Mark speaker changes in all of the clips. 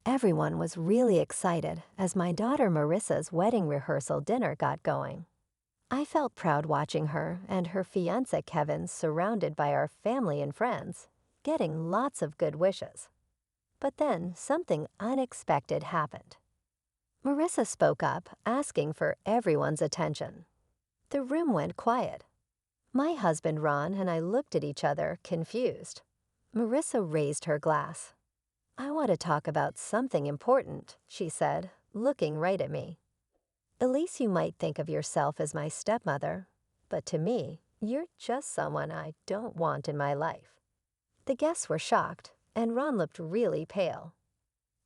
Speaker 1: Everyone was really excited as my daughter Marissa's wedding rehearsal dinner got going. I felt proud watching her and her fiancé Kevin surrounded by our family and friends, getting lots of good wishes. But then something unexpected happened. Marissa spoke up, asking for everyone's attention. The room went quiet. My husband Ron and I looked at each other, confused. Marissa raised her glass. "I want to talk about something important," she said, looking right at me. "Elise, you might think of yourself as my stepmother, but to me, you're just someone I don't want in my life." The guests were shocked, and Ron looked really pale.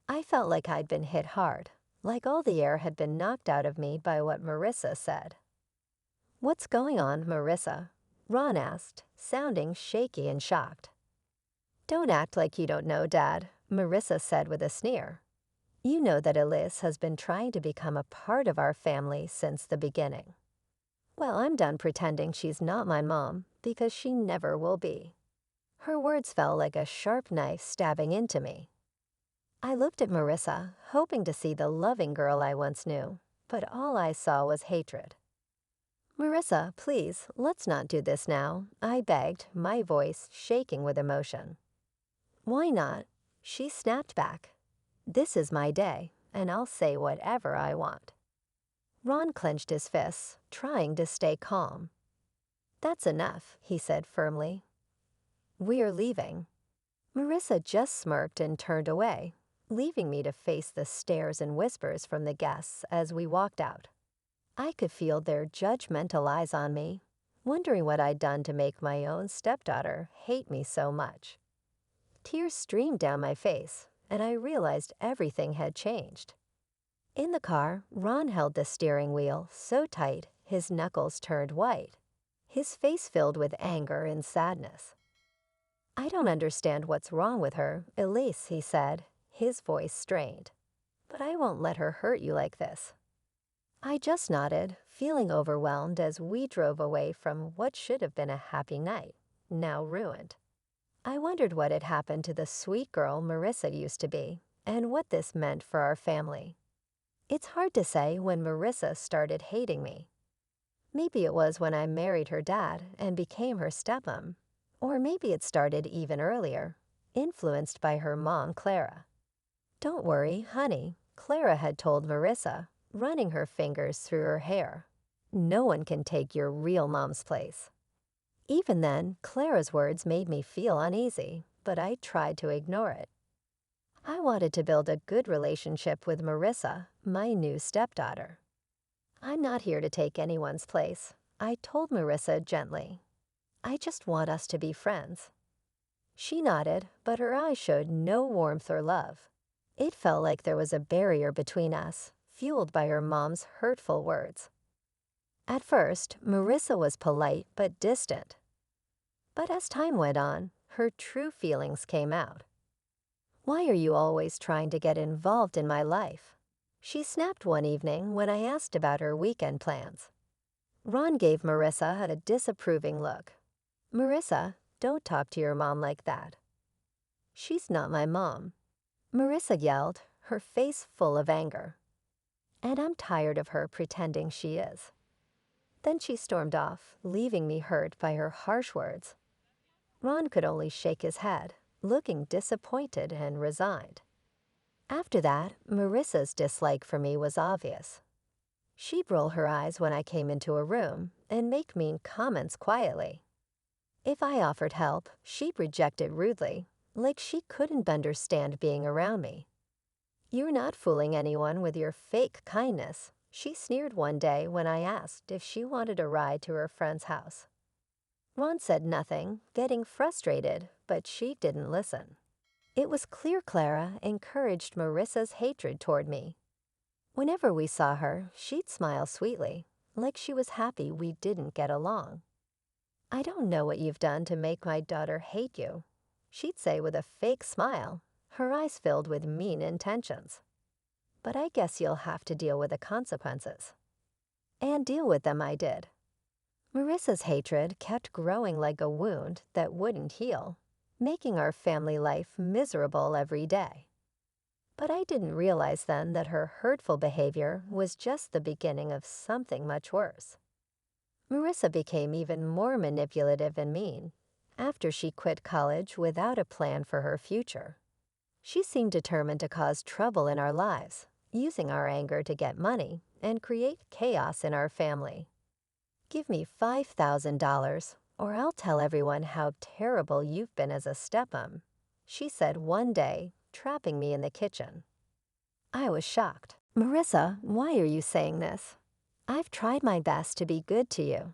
Speaker 1: I felt like I'd been hit hard, like all the air had been knocked out of me by what Marissa said. "What's going on, Marissa?" Ron asked, sounding shaky and shocked. "Don't act like you don't know, Dad," Marissa said with a sneer. "You know that Elise has been trying to become a part of our family since the beginning." "Well, I'm done pretending she's not my mom, because she never will be." Her words fell like a sharp knife stabbing into me. I looked at Marissa, hoping to see the loving girl I once knew, but all I saw was hatred. "Marissa, please, let's not do this now," I begged, my voice shaking with emotion. "Why not?" She snapped back. "This is my day, and I'll say whatever I want." Ron clenched his fists, trying to stay calm. "That's enough," he said firmly. "We're leaving." Marissa just smirked and turned away, leaving me to face the stares and whispers from the guests as we walked out. I could feel their judgmental eyes on me, wondering what I'd done to make my own stepdaughter hate me so much. Tears streamed down my face, and I realized everything had changed. In the car, Ron held the steering wheel so tight his knuckles turned white, his face filled with anger and sadness. "I don't understand what's wrong with her, Elise," he said, his voice strained. "But I won't let her hurt you like this." I just nodded, feeling overwhelmed as we drove away from what should have been a happy night, now ruined. I wondered what had happened to the sweet girl Marissa used to be, and what this meant for our family. It's hard to say when Marissa started hating me. Maybe it was when I married her dad and became her stepmom, or maybe it started even earlier, influenced by her mom, Clara. "Don't worry, honey," Clara had told Marissa, running her fingers through her hair. "No one can take your real mom's place." Even then, Clara's words made me feel uneasy, but I tried to ignore it. I wanted to build a good relationship with Marissa, my new stepdaughter. "I'm not here to take anyone's place," I told Marissa gently. "I just want us to be friends." She nodded, but her eyes showed no warmth or love. It felt like there was a barrier between us, fueled by her mom's hurtful words. At first, Marissa was polite but distant. But as time went on, her true feelings came out. "Why are you always trying to get involved in my life?" She snapped one evening when I asked about her weekend plans. Ron gave Marissa a disapproving look. "Marissa, don't talk to your mom like that." "She's not my mom," Marissa yelled, her face full of anger. "And I'm tired of her pretending she is." Then she stormed off, leaving me hurt by her harsh words. Ron could only shake his head, looking disappointed and resigned. After that, Marissa's dislike for me was obvious. She'd roll her eyes when I came into a room and make mean comments quietly. If I offered help, she'd reject it rudely, like she couldn't understand being around me. "You're not fooling anyone with your fake kindness," she sneered one day when I asked if she wanted a ride to her friend's house. Ron said nothing, getting frustrated, but she didn't listen. It was clear Clara encouraged Marissa's hatred toward me. Whenever we saw her, she'd smile sweetly, like she was happy we didn't get along. "I don't know what you've done to make my daughter hate you," she'd say with a fake smile, her eyes filled with mean intentions. "But I guess you'll have to deal with the consequences." And deal with them I did. Marissa's hatred kept growing like a wound that wouldn't heal, making our family life miserable every day. But I didn't realize then that her hurtful behavior was just the beginning of something much worse. Marissa became even more manipulative and mean after she quit college without a plan for her future. She seemed determined to cause trouble in our lives, using our anger to get money and create chaos in our family. "Give me $5,000 or I'll tell everyone how terrible you've been as a stepmom," she said one day, trapping me in the kitchen. I was shocked. "Marissa, why are you saying this? I've tried my best to be good to you."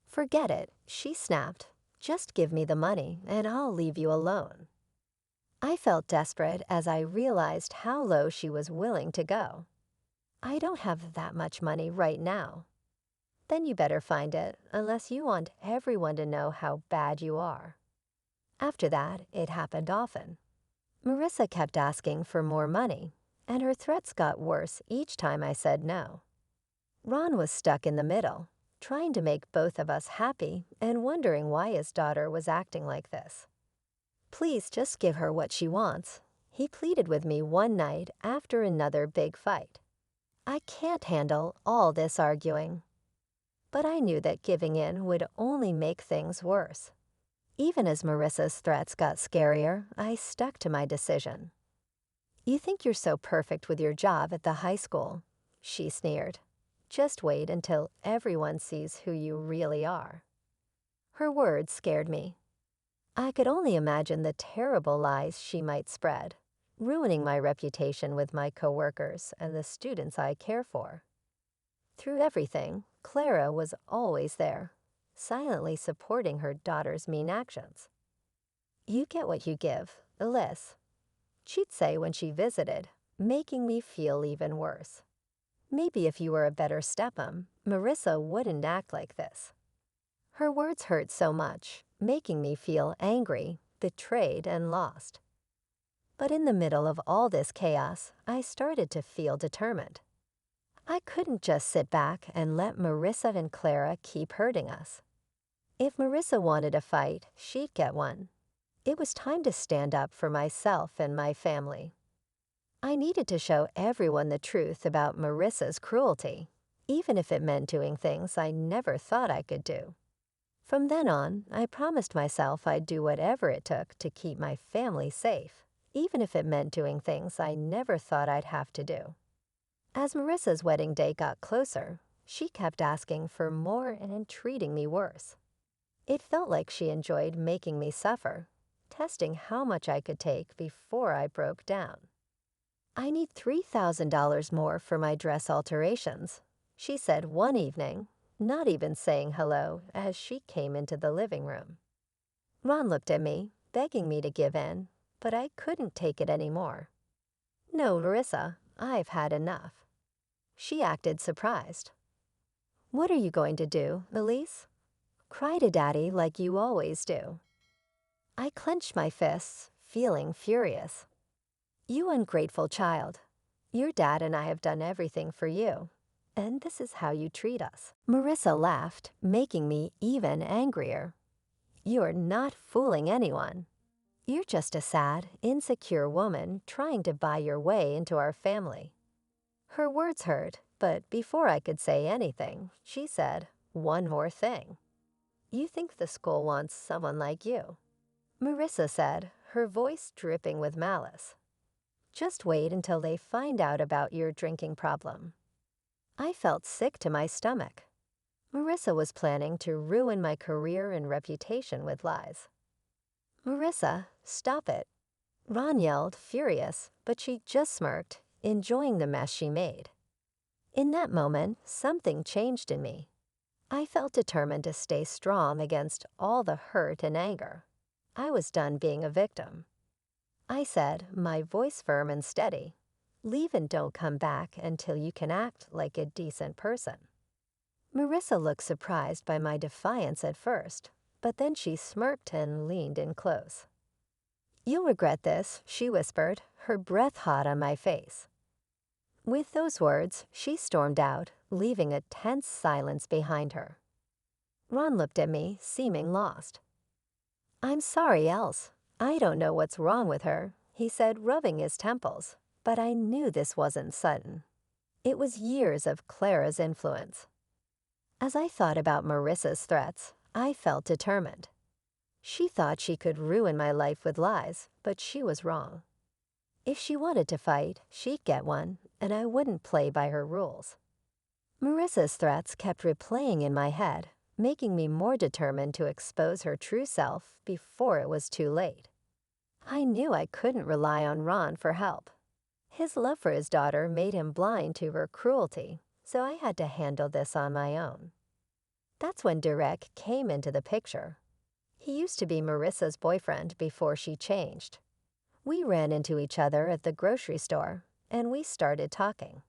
Speaker 1: "Forget it," she snapped. "Just give me the money and I'll leave you alone." I felt desperate as I realized how low she was willing to go. "I don't have that much money right now." "Then you better find it, unless you want everyone to know how bad you are." After that, it happened often. Marissa kept asking for more money, and her threats got worse each time I said no. Ron was stuck in the middle, trying to make both of us happy and wondering why his daughter was acting like this. "Please just give her what she wants," he pleaded with me one night after another big fight. "I can't handle all this arguing." But I knew that giving in would only make things worse. Even as Marissa's threats got scarier, I stuck to my decision. "You think you're so perfect with your job at the high school," she sneered. "Just wait until everyone sees who you really are." Her words scared me. I could only imagine the terrible lies she might spread, ruining my reputation with my coworkers and the students I care for. Through everything, Clara was always there, silently supporting her daughter's mean actions. "You get what you give, Elise," she'd say when she visited, making me feel even worse. "Maybe if you were a better stepmom, Marissa wouldn't act like this." Her words hurt so much, making me feel angry, betrayed, and lost. But in the middle of all this chaos, I started to feel determined. I couldn't just sit back and let Marissa and Clara keep hurting us. If Marissa wanted a fight, she'd get one. It was time to stand up for myself and my family. I needed to show everyone the truth about Marissa's cruelty, even if it meant doing things I never thought I could do. From then on, I promised myself I'd do whatever it took to keep my family safe, even if it meant doing things I never thought I'd have to do. As Marissa's wedding day got closer, she kept asking for more and treating me worse. It felt like she enjoyed making me suffer, testing how much I could take before I broke down. "I need $3,000 more for my dress alterations," she said one evening, not even saying hello as she came into the living room. Ron looked at me, begging me to give in, but I couldn't take it anymore. "No, Marissa, I've had enough." She acted surprised. "What are you going to do, Elise? Cry to Daddy like you always do." I clenched my fists, feeling furious. "You ungrateful child. Your dad and I have done everything for you, and this is how you treat us." Marissa laughed, making me even angrier. "You're not fooling anyone. You're just a sad, insecure woman trying to buy your way into our family." Her words hurt, but before I could say anything, she said, "One more thing. You think the school wants someone like you." Marissa said, her voice dripping with malice. "Just wait until they find out about your drinking problem." I felt sick to my stomach. Marissa was planning to ruin my career and reputation with lies. "Marissa, stop it." Ron yelled, furious, but she just smirked, enjoying the mess she made. In that moment, something changed in me. I felt determined to stay strong against all the hurt and anger. I was done being a victim. I said, my voice firm and steady, "Leave and don't come back until you can act like a decent person." Marissa looked surprised by my defiance at first, but then she smirked and leaned in close. "You'll regret this," she whispered, her breath hot on my face. With those words, she stormed out, leaving a tense silence behind her. Ron looked at me, seeming lost. "I'm sorry, Else. I don't know what's wrong with her," he said, rubbing his temples. But I knew this wasn't sudden. It was years of Clara's influence. As I thought about Marissa's threats, I felt determined. She thought she could ruin my life with lies, but she was wrong. If she wanted to fight, she'd get one, and I wouldn't play by her rules. Marissa's threats kept replaying in my head, making me more determined to expose her true self before it was too late. I knew I couldn't rely on Ron for help. His love for his daughter made him blind to her cruelty, so I had to handle this on my own. That's when Derek came into the picture. He used to be Marissa's boyfriend before she changed. We ran into each other at the grocery store, and we started talking.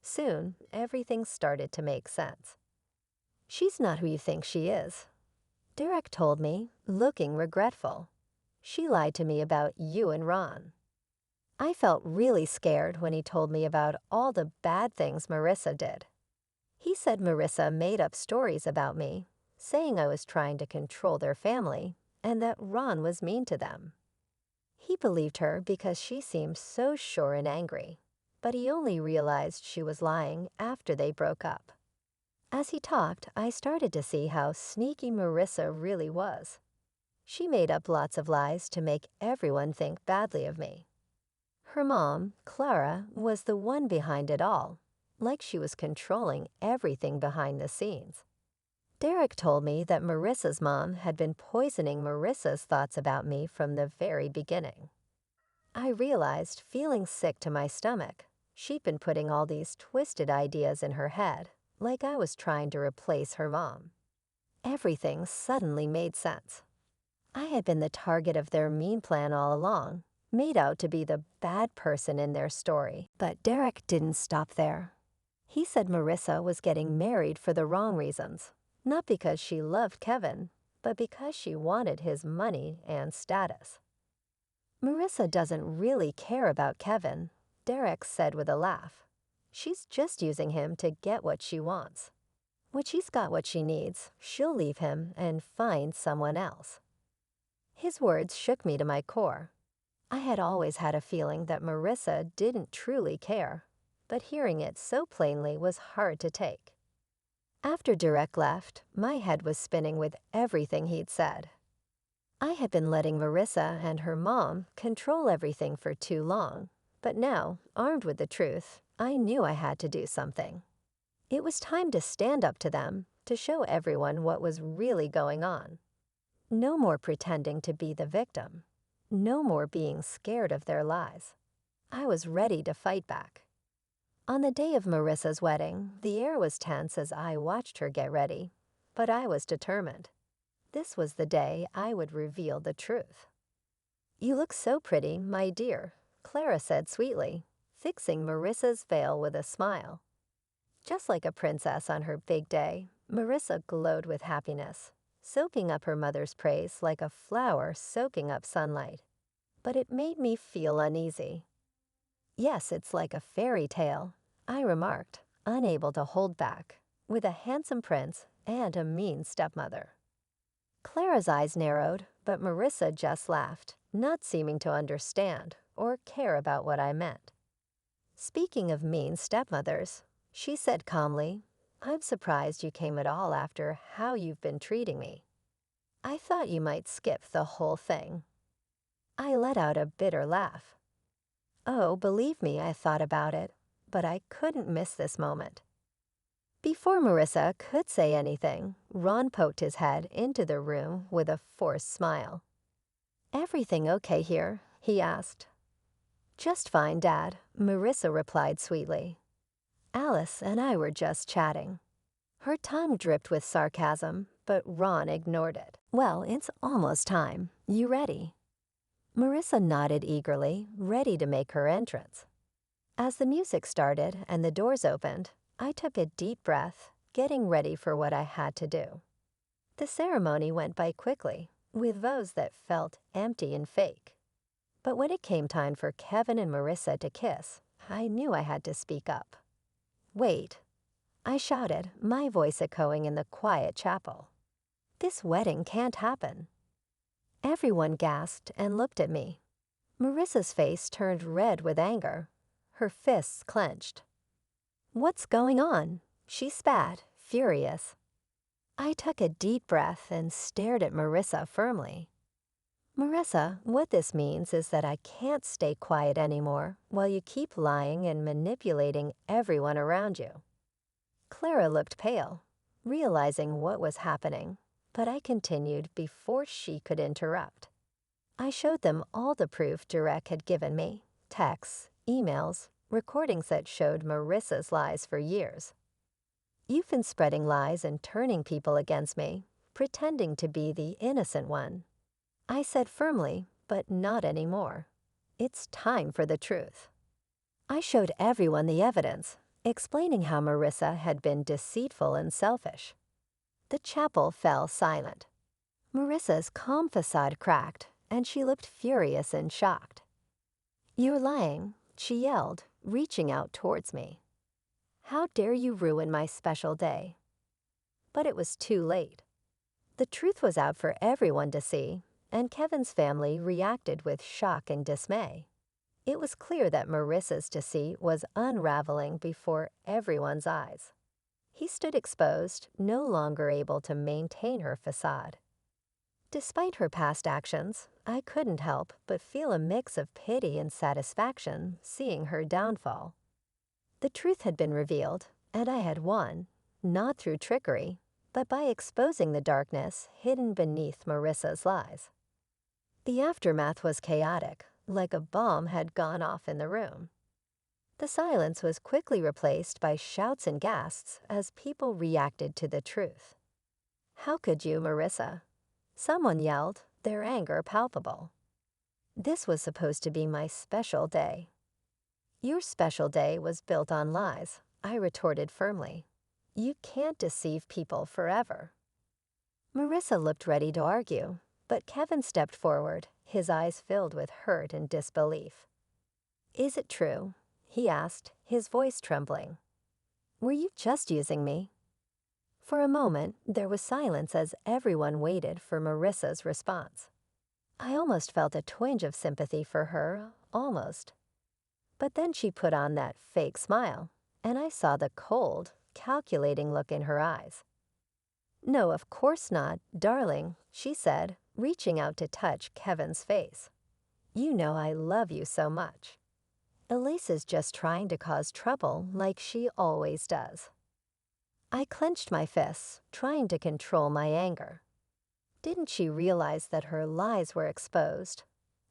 Speaker 1: Soon, everything started to make sense. "She's not who you think she is," Derek told me, looking regretful. "She lied to me about you and Ron." I felt really scared when he told me about all the bad things Marissa did. He said Marissa made up stories about me, saying I was trying to control their family and that Ron was mean to them. He believed her because she seemed so sure and angry, but he only realized she was lying after they broke up. As he talked, I started to see how sneaky Marissa really was. She made up lots of lies to make everyone think badly of me. Her mom, Clara, was the one behind it all, like she was controlling everything behind the scenes. Derek told me that Marissa's mom had been poisoning Marissa's thoughts about me from the very beginning. I realized, feeling sick to my stomach, she'd been putting all these twisted ideas in her head, like I was trying to replace her mom. Everything suddenly made sense. I had been the target of their mean plan all along, made out to be the bad person in their story. But Derek didn't stop there. He said Marissa was getting married for the wrong reasons, not because she loved Kevin, but because she wanted his money and status. "Marissa doesn't really care about Kevin," Derek said with a laugh. "She's just using him to get what she wants. When she's got what she needs, she'll leave him and find someone else." His words shook me to my core. I had always had a feeling that Marissa didn't truly care, but hearing it so plainly was hard to take. After Derek left, my head was spinning with everything he'd said. I had been letting Marissa and her mom control everything for too long, but now, armed with the truth, I knew I had to do something. It was time to stand up to them, to show everyone what was really going on. No more pretending to be the victim. No more being scared of their lies. I was ready to fight back. On the day of Marissa's wedding, the air was tense as I watched her get ready, but I was determined. This was the day I would reveal the truth. "You look so pretty, my dear," Clara said sweetly, fixing Marissa's veil with a smile. Just like a princess on her big day, Marissa glowed with happiness, soaking up her mother's praise like a flower soaking up sunlight. But it made me feel uneasy. "Yes, it's like a fairy tale," I remarked, unable to hold back, "with a handsome prince and a mean stepmother." Clara's eyes narrowed, but Marissa just laughed, not seeming to understand or care about what I meant. "Speaking of mean stepmothers," she said calmly, "I'm surprised you came at all after how you've been treating me. I thought you might skip the whole thing." I let out a bitter laugh. Oh, believe me, I thought about it, but I couldn't miss this moment. Before Marissa could say anything, Ron poked his head into the room with a forced smile. "Everything okay here?" he asked. "Just fine, Dad," Marissa replied sweetly. Alice and I were just chatting. Her tongue dripped with sarcasm, but Ron ignored it. "Well, it's almost time. You ready?" Marissa nodded eagerly, ready to make her entrance. As the music started and the doors opened, I took a deep breath, getting ready for what I had to do. The ceremony went by quickly, with vows that felt empty and fake. But when it came time for Kevin and Marissa to kiss, I knew I had to speak up. "Wait," I shouted, my voice echoing in the quiet chapel. "This wedding can't happen." Everyone gasped and looked at me. Marissa's face turned red with anger. her fists clenched. "What's going on?" she spat, furious. I took a deep breath and stared at Marissa firmly. "Marissa, what this means is that I can't stay quiet anymore while you keep lying and manipulating everyone around you." Clara looked pale, realizing what was happening, but I continued before she could interrupt. I showed them all the proof Durek had given me: texts, emails, recordings that showed Marissa's lies for years. "You've been spreading lies and turning people against me, pretending to be the innocent one," I said firmly, but not anymore. "It's time for the truth." I showed everyone the evidence, explaining how Marissa had been deceitful and selfish. The chapel fell silent. Marissa's calm facade cracked, and she looked furious and shocked. "You're lying," she yelled, reaching out towards me. "How dare you ruin my special day?" But it was too late. The truth was out for everyone to see, and Kevin's family reacted with shock and dismay. It was clear that Marissa's deceit was unraveling before everyone's eyes. He stood exposed, no longer able to maintain her facade. Despite her past actions, I couldn't help but feel a mix of pity and satisfaction seeing her downfall. The truth had been revealed, and I had won, not through trickery, but by exposing the darkness hidden beneath Marissa's lies. The aftermath was chaotic, like a bomb had gone off in the room. The silence was quickly replaced by shouts and gasps as people reacted to the truth. "How could you, Marissa?" someone yelled, their anger palpable. "This was supposed to be my special day." "Your special day was built on lies," I retorted firmly. "You can't deceive people forever." Marissa looked ready to argue, but Kevin stepped forward, his eyes filled with hurt and disbelief. "Is it true?" he asked, his voice trembling. "Were you just using me?" For a moment, there was silence as everyone waited for Marissa's response. I almost felt a twinge of sympathy for her, almost. But then she put on that fake smile, and I saw the cold, calculating look in her eyes. "No, of course not, darling," she said, reaching out to touch Kevin's face. "You know I love you so much. Elise is just trying to cause trouble like she always does." I clenched my fists, trying to control my anger. Didn't she realize that her lies were exposed?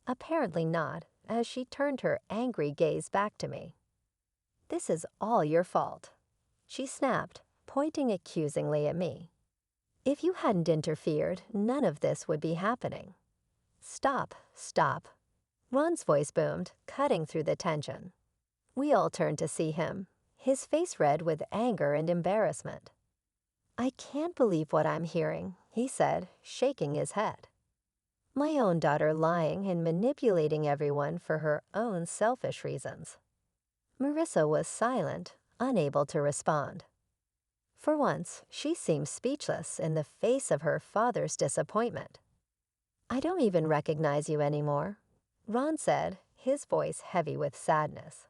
Speaker 1: Apparently not, as she turned her angry gaze back to me. "This is all your fault," she snapped, pointing accusingly at me. "If you hadn't interfered, none of this would be happening." "Stop, stop." Ron's voice boomed, cutting through the tension. We all turned to see him, his face red with anger and embarrassment. "I can't believe what I'm hearing," he said, shaking his head. "My own daughter lying and manipulating everyone for her own selfish reasons." Marissa was silent, unable to respond. For once, she seemed speechless in the face of her father's disappointment. "I don't even recognize you anymore," Ron said, his voice heavy with sadness.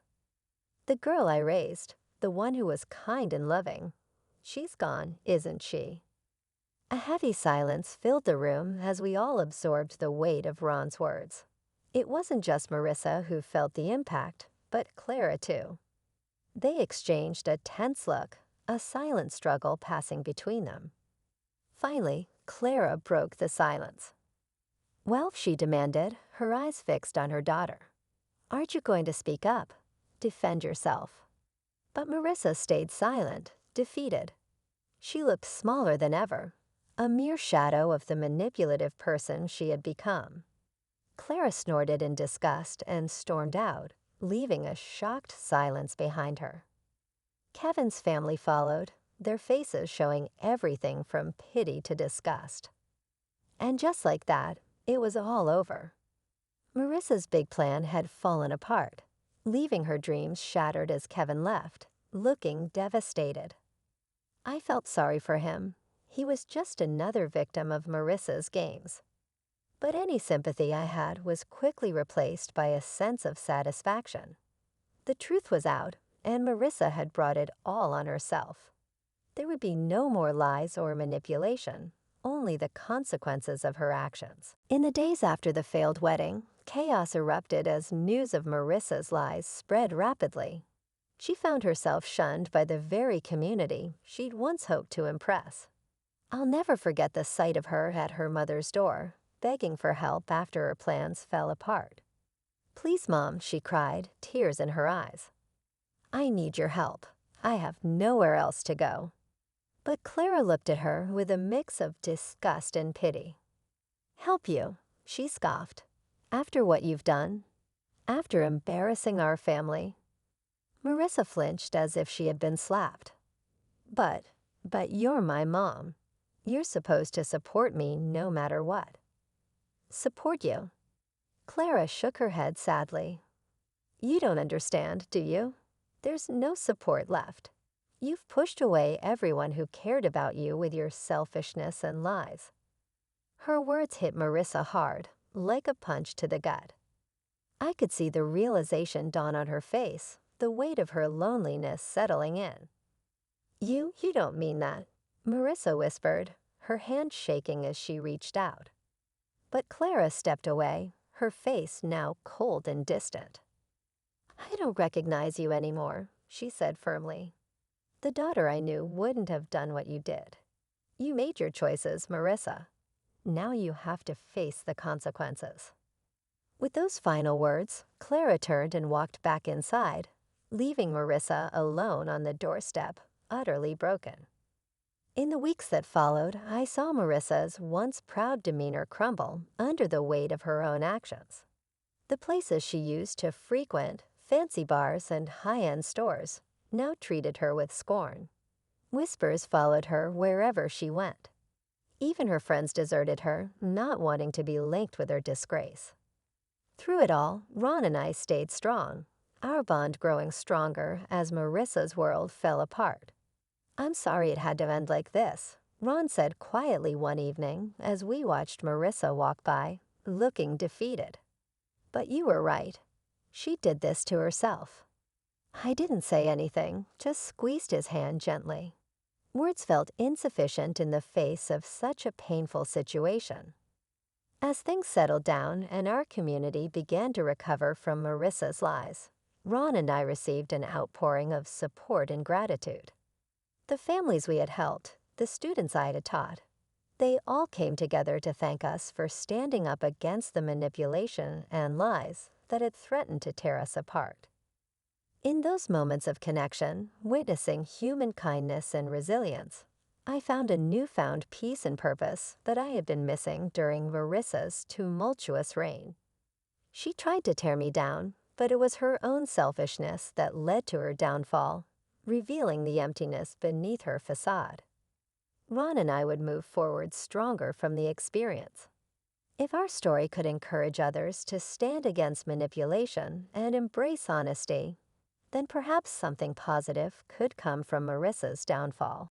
Speaker 1: "The girl I raised, the one who was kind and loving, she's gone, isn't she?" A heavy silence filled the room as we all absorbed the weight of Ron's words. It wasn't just Marissa who felt the impact, but Clara too. They exchanged a tense look, a silent struggle passing between them. Finally, Clara broke the silence. "Well," she demanded, her eyes fixed on her daughter. "Aren't you going to speak up? Defend yourself?" But Marissa stayed silent, defeated. She looked smaller than ever, a mere shadow of the manipulative person she had become. Clara snorted in disgust and stormed out, leaving a shocked silence behind her. Kevin's family followed, their faces showing everything from pity to disgust. And just like that, it was all over. Marissa's big plan had fallen apart, leaving her dreams shattered as Kevin left, looking devastated. I felt sorry for him. He was just another victim of Marissa's games. But any sympathy I had was quickly replaced by a sense of satisfaction. The truth was out, and Marissa had brought it all on herself. There would be no more lies or manipulation, only the consequences of her actions. In the days after the failed wedding, chaos erupted as news of Marissa's lies spread rapidly. She found herself shunned by the very community she'd once hoped to impress. I'll never forget the sight of her at her mother's door, begging for help after her plans fell apart. "Please, Mom," she cried, tears in her eyes. "I need your help. I have nowhere else to go." But Clara looked at her with a mix of disgust and pity. "Help you?" she scoffed. "After what you've done? After embarrassing our family?" Marissa flinched as if she had been slapped. But you're my mom. You're supposed to support me no matter what." "Support you?" Clara shook her head sadly. "You don't understand, do you? There's no support left. You've pushed away everyone who cared about you with your selfishness and lies." Her words hit Marissa hard, like a punch to the gut. I could see the realization dawn on her face, the weight of her loneliness settling in. You don't mean that," Marissa whispered, her hand shaking as she reached out. But Clara stepped away, her face now cold and distant. "I don't recognize you anymore," she said firmly. "The daughter I knew wouldn't have done what you did. You made your choices, Marissa. Now you have to face the consequences." With those final words, Clara turned and walked back inside, leaving Marissa alone on the doorstep, utterly broken. In the weeks that followed, I saw Marissa's once proud demeanor crumble under the weight of her own actions. The places she used to frequent, fancy bars and high-end stores, now treated her with scorn. Whispers followed her wherever she went. Even her friends deserted her, not wanting to be linked with her disgrace. Through it all, Ron and I stayed strong, our bond growing stronger as Marissa's world fell apart. "I'm sorry it had to end like this," Ron said quietly one evening as we watched Marissa walk by, looking defeated. "But you were right. She did this to herself." I didn't say anything, just squeezed his hand gently. Words felt insufficient in the face of such a painful situation. As things settled down and our community began to recover from Marissa's lies, Ron and I received an outpouring of support and gratitude. The families we had helped, the students I had taught, they all came together to thank us for standing up against the manipulation and lies that had threatened to tear us apart. In those moments of connection, witnessing human kindness and resilience, I found a newfound peace and purpose that I had been missing during Marissa's tumultuous reign. She tried to tear me down, but it was her own selfishness that led to her downfall, revealing the emptiness beneath her facade. Ron and I would move forward stronger from the experience. If our story could encourage others to stand against manipulation and embrace honesty, then perhaps something positive could come from Marissa's downfall.